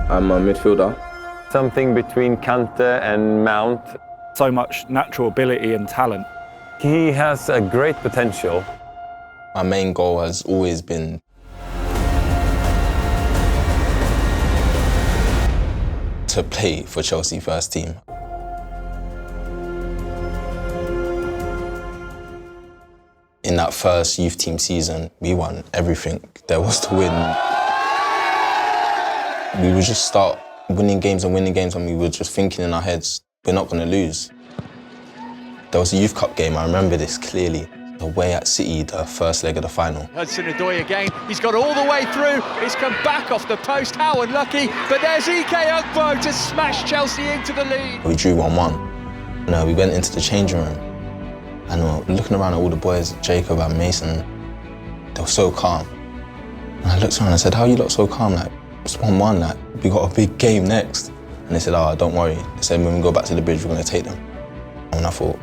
I'm a midfielder. Something between Kanté and Mount. So much natural ability and talent. He has a great potential. My main goal has always been to play for Chelsea first team. In that first youth team season, we won everything there was to win. We would just start winning games, and we were just thinking in our heads, we're not going to lose. There was a Youth Cup game, I remember this clearly, away at City, the first leg of the final. Hudson-Odoi again, he's got all the way through, he's come back off the post, how unlucky, but there's Uwakwe to smash Chelsea into the lead. We drew 1-1. We went into the changing room, and looking around at all the boys, Jacob and Mason, they were so calm. And I looked around and I said, how are you lot so calm? Like, it's 1-1, like, we got a big game next. And they said, oh, don't worry. They said, when we go back to the bridge, we're going to take them. And I thought,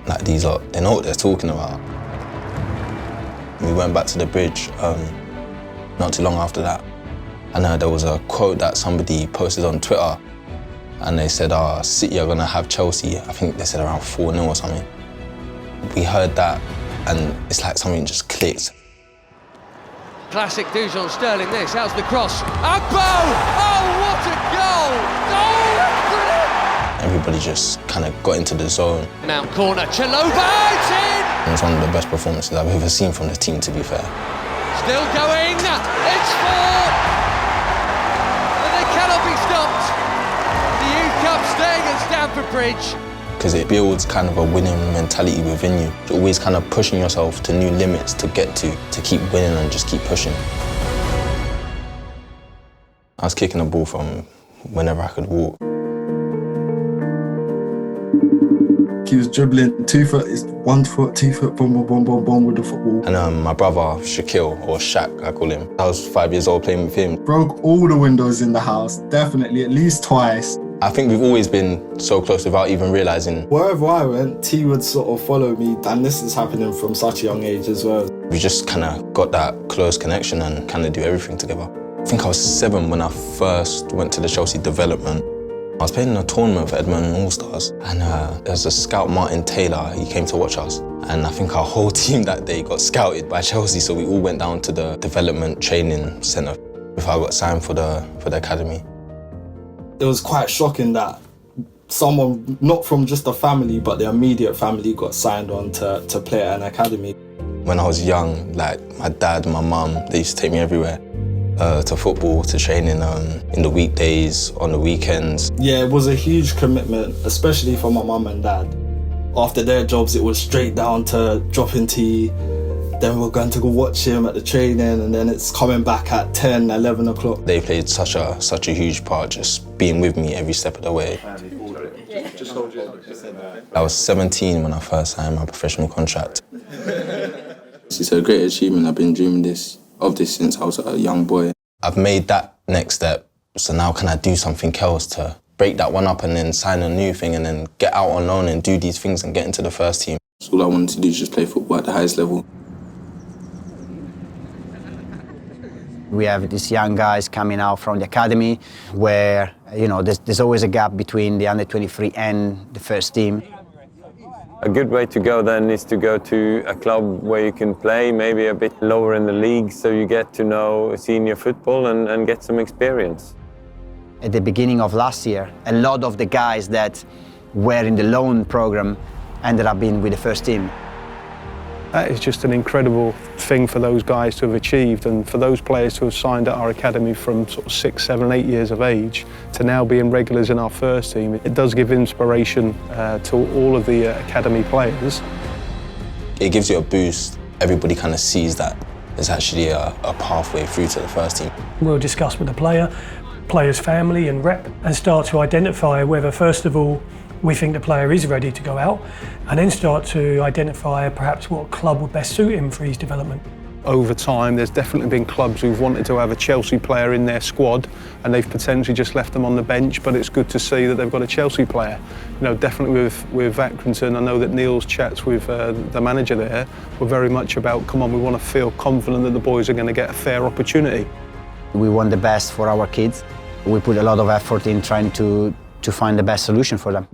like, these lot, they know what they're talking about. We went back to the bridge not too long after that. And there was a quote that somebody posted on Twitter, and they said, City are going to have Chelsea. I think they said around 4-0 or something. We heard that, and it's like something just clicked. Classic Dujon Sterling this, how's the cross? Agbo! Oh, what a goal! Oh, brilliant! Everybody just kind of got into the zone. Mount corner, Chalobah, it's in! It was one of the best performances I've ever seen from the team, to be fair. Still going, it's 4! And they cannot be stopped. The Youth Cup staying at Stamford Bridge. Because it builds kind of a winning mentality within you. You're always kind of pushing yourself to new limits to get to keep winning and just keep pushing. I was kicking the ball from whenever I could walk. He was dribbling 2 foot, 1 foot, 2 foot, boom with the football. And my brother, Shaquille, or Shaq, I call him. I was 5 years old playing with him. Broke all the windows in the house, definitely, at least twice. I think we've always been so close without even realising. Wherever I went, T would sort of follow me, and this is happening from such a young age as well. We just kind of got that close connection and kind of do everything together. I think I was 7 when I first went to the Chelsea development. I was playing in a tournament for Edmonton All-Stars, and there was a scout, Martin Taylor, he came to watch us. And I think our whole team that day got scouted by Chelsea, so we all went down to the development training centre before I got signed for the academy. It was quite shocking that someone, not from just a family, but the immediate family got signed on to play at an academy. When I was young, like my dad, my mum, they used to take me everywhere. To football, to training in the weekdays, on the weekends. Yeah, it was a huge commitment, especially for my mum and dad. After their jobs, it was straight down to dropping tea. Then we're going to go watch him at the training, and then it's coming back at 10, 11 o'clock. They played such a huge part, just being with me every step of the way. I was 17 when I first signed my professional contract. It's a great achievement. I've been dreaming of this since I was a young boy. I've made that next step, so now can I do something else to break that one up and then sign a new thing and then get out on loan and do these things and get into the first team. So all I wanted to do is just play football at the highest level. We have these young guys coming out from the academy where, there's always a gap between the under-23 and the first team. A good way to go then is to go to a club where you can play maybe a bit lower in the league, so you get to know senior football and get some experience. At the beginning of last year, a lot of the guys that were in the loan program ended up being with the first team. That is just an incredible thing for those guys to have achieved, and for those players to have signed at our academy from sort of 6, 7, 8 years of age to now being regulars in our first team. It does give inspiration to all of the academy players. It gives you a boost. Everybody kind of sees that there's actually a pathway through to the first team. We'll discuss with the player's family and rep, and start to identify whether, first of all, we think the player is ready to go out, and then start to identify perhaps what club would best suit him for his development. Over time, there's definitely been clubs who've wanted to have a Chelsea player in their squad, and they've potentially just left them on the bench, but it's good to see that they've got a Chelsea player. Definitely with Accrington, I know that Neil's chats with the manager there were very much about, come on, we want to feel confident that the boys are going to get a fair opportunity. We want the best for our kids, We put a lot of effort in trying to find the best solution for them.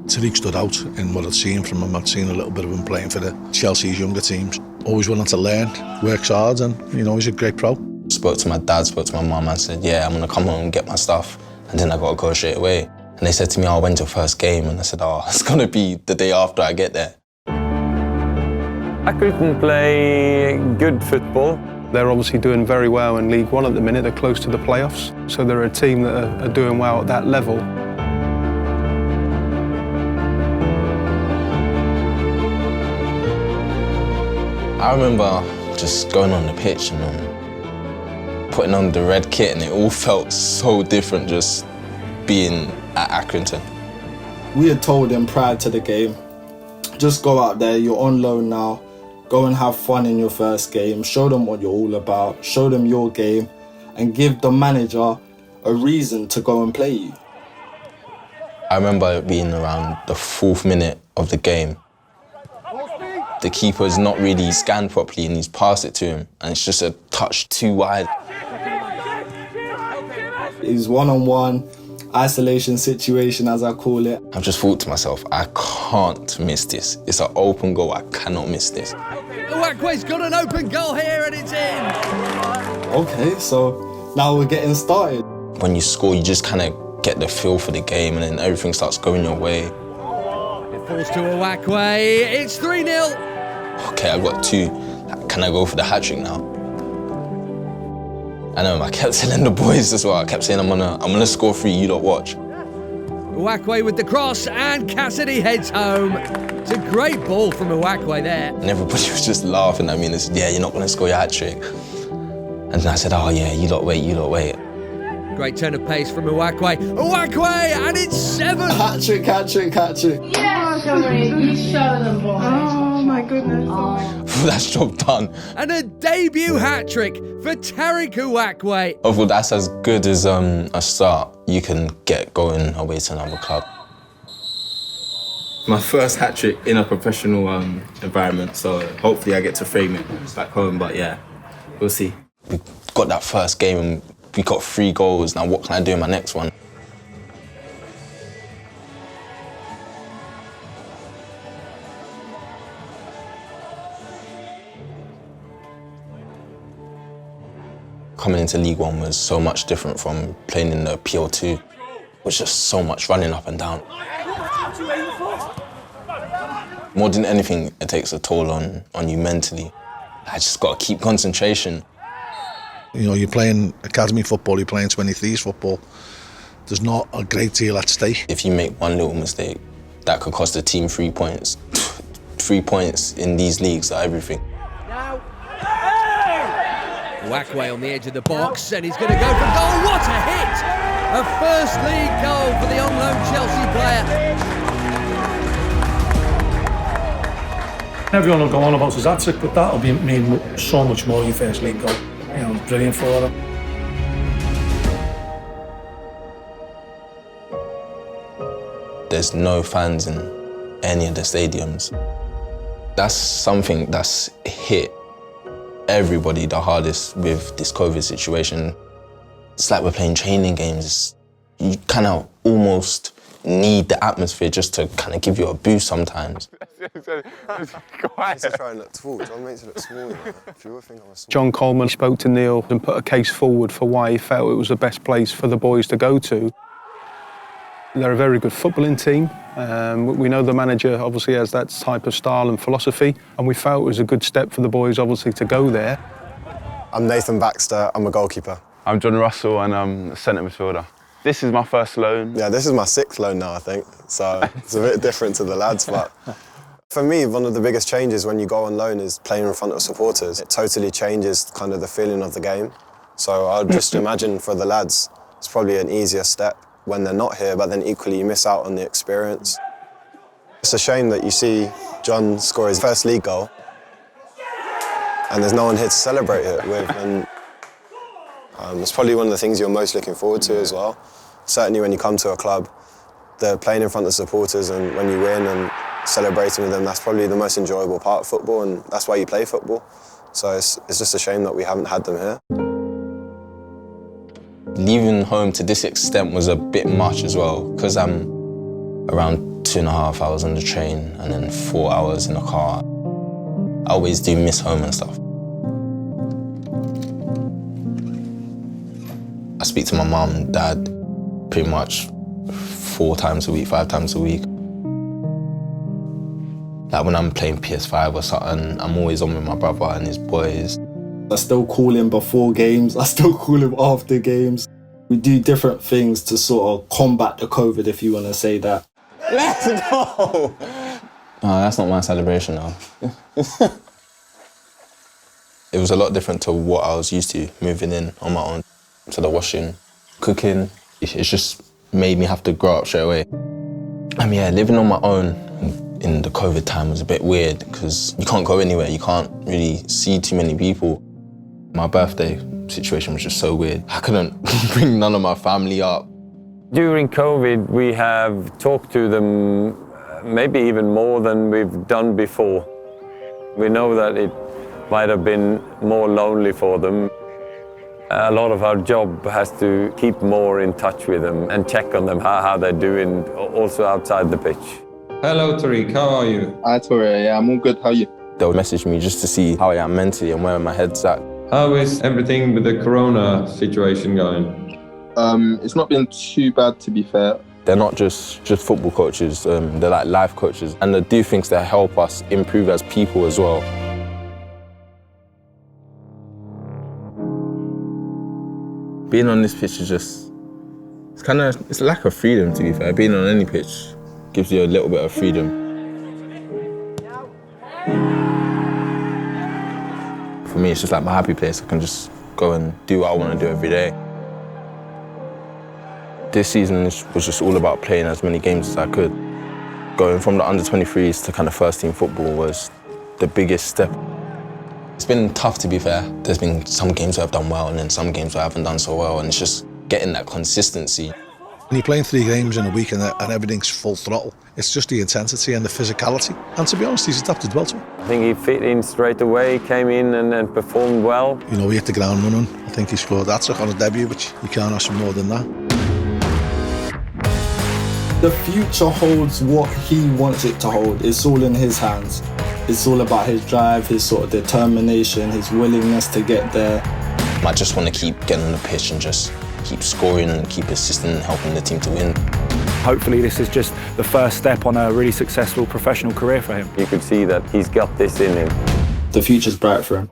Tariq stood out in what I'd seen from him. I'd seen a little bit of him playing for the Chelsea's younger teams. Always willing to learn, works hard, and he's a great pro. Spoke to my dad, spoke to my mum, and said, yeah, I'm going to come home and get my stuff. And then I got to go straight away. And they said to me, oh, when's your first game? And I said, oh, it's going to be the day after I get there. Accrington play good football. They're obviously doing very well in League One at the minute. They're close to the playoffs. So they're a team that are doing well at that level. I remember just going on the pitch and putting on the red kit, and it all felt so different just being at Accrington. We had told him prior to the game, just go out there, you're on loan now, go and have fun in your first game, show them what you're all about, show them your game, and give the manager a reason to go and play you. I remember being around the 4th minute of the game. The keeper's not really scanned properly and he's passed it to him, and it's just a touch too wide. He's one-on-one, isolation situation as I call it. I've just thought to myself, I can't miss this. It's an open goal, I cannot miss this. Uwakwe's got an open goal here and it's in. Okay, so now we're getting started. When you score, you just kind of get the feel for the game, and then everything starts going your way. It falls to Uwakwe, it's 3-0. Okay, I've got 2. Can I go for the hat-trick now? I know, I kept telling the boys as well. I kept saying, I'm gonna score 3, you lot watch. Uwakwe with the cross, and Cassidy heads home. It's a great ball from Uwakwe there. And everybody was just laughing at me and they said, yeah, you're not gonna score your hat-trick. And then I said, oh yeah, you lot wait, you lot wait. Great turn of pace from Uwakwe. Uwakwe, and it's 7. Hat-trick, hat-trick, hat-trick. Yeah, Tariq, you show them, boys. Oh my goodness. That's job done. And a debut hat-trick for Tariq Uwakwe. Although that's as good as a start you can get going away to another club. My first hat-trick in a professional environment, so hopefully I get to frame it back home, but yeah, we'll see. We got that first game and we got 3 goals. Now what can I do in my next one? Coming into League One was so much different from playing in the PL2. It was just so much running up and down. More than anything, it takes a toll on you mentally. I just got to keep concentration. You're playing academy football, you're playing 23s football. There's not a great deal at stake. If you make one little mistake, that could cost the team 3 points. 3 points in these leagues are everything. Uwakwe on the edge of the box, and he's going to go for goal. What a hit! A first league goal for the on-loan Chelsea player. Everyone will go on about his hat-trick, but that'll mean so much more your first league goal. Brilliant for them. There's no fans in any of the stadiums. That's something that's hit everybody the hardest with this COVID situation. It's like we're playing training games. You kind of almost need the atmosphere just to kind of give you a boost sometimes. John Coleman spoke to Neil and put a case forward for why he felt it was the best place for the boys to go to. They're a very good footballing team. We know the manager obviously has that type of style and philosophy, and we felt it was a good step for the boys obviously to go there. I'm Nathan Baxter, I'm a goalkeeper. I'm John Russell and I'm a centre midfielder. This is my first loan. Yeah, this is my 6th loan now, I think, so it's a bit different to the lads, but for me, one of the biggest changes when you go on loan is playing in front of supporters. It totally changes kind of the feeling of the game. So I'd just imagine for the lads, it's probably an easier step when they're not here, but then equally you miss out on the experience. It's a shame that you see John score his first league goal and there's no one here to celebrate it with. And it's probably one of the things you're most looking forward to as well. Certainly when you come to a club, they're playing in front of supporters, and when you win and celebrating with them, that's probably the most enjoyable part of football, and that's why you play football. So it's just a shame that we haven't had them here. Leaving home to this extent was a bit much as well, because I'm around 2.5 hours on the train and then 4 hours in the car. I always do miss home and stuff. I speak to my mum and dad pretty much 4 times a week, 5 times a week. Like when I'm playing PS5 or something, I'm always on with my brother and his boys. I still call him before games, I still call him after games. We do different things to sort of combat the COVID, if you want to say that. Let's go! No, that's not my celebration though. It was a lot different to what I was used to, moving in on my own. So the washing, cooking, it's just made me have to grow up straight away. Yeah, living on my own in the COVID time was a bit weird because you can't go anywhere, you can't really see too many people. My birthday situation was just so weird. I couldn't bring none of my family up. During COVID, we have talked to them maybe even more than we've done before. We know that it might have been more lonely for them. A lot of our job has to keep more in touch with them and check on them, how they're doing, also outside the pitch. Hello, Tariq, how are you? Hi, Tariq, yeah, I'm all good, how are you? They'll message me just to see how I am mentally and where my head's at. How is everything with the corona situation going? It's not been too bad, to be fair. They're not just football coaches, they're like life coaches, and they do things that help us improve as people as well. Being on this pitch is just, it's a lack of freedom, to be fair. Being on any pitch gives you a little bit of freedom. For me, it's just like my happy place. I can just go and do what I want to do every day. This season was just all about playing as many games as I could. Going from the under-23s to kind of first-team football was the biggest step. It's been tough, to be fair. There's been some games where I've done well and then some games where I haven't done so well, and it's just getting that consistency. When you're playing 3 games in a week and everything's full throttle, it's just the intensity and the physicality. And to be honest, he's adapted well to it. I think he fit in straight away, came in and performed well. You know, he hit the ground running. I think he scored hat-trick on his debut, which you can't ask for more than that. The future holds what he wants it to hold. It's all in his hands. It's all about his drive, his sort of determination, his willingness to get there. I just want to keep getting on the pitch and just keep scoring and keep assisting and helping the team to win. Hopefully this is just the first step on a really successful professional career for him. You could see that he's got this in him. The future's bright for him.